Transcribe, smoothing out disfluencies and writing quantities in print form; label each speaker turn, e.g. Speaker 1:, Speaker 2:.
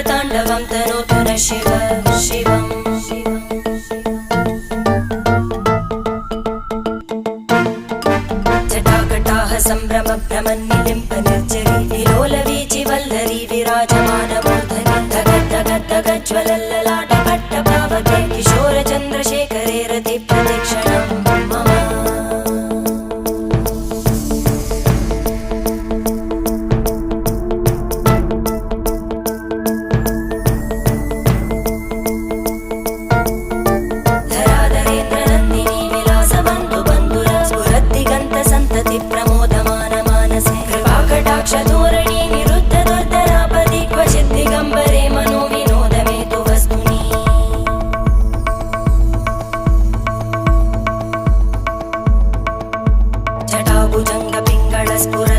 Speaker 1: ताण्डवं तनोतु न शिव शिवम् जटाकटाः सम्भ्रम भ्रमन्निलिम्प निर्जरी विलोलवीचि वल्लरी विराजमानमूर्धनि धगज्ज्वलल्ललाटपट्टपावके किशोरचन्द्रशेखरे रति प्रतिक्षणं मम प्रमोदमानमानसे निरुद्ध दुर्धरापदि क्वचित् दिगम्बरे मनो विनोदमेतु वस्तुनि जटाभुजङ्ग पिङ्गळ स्फुर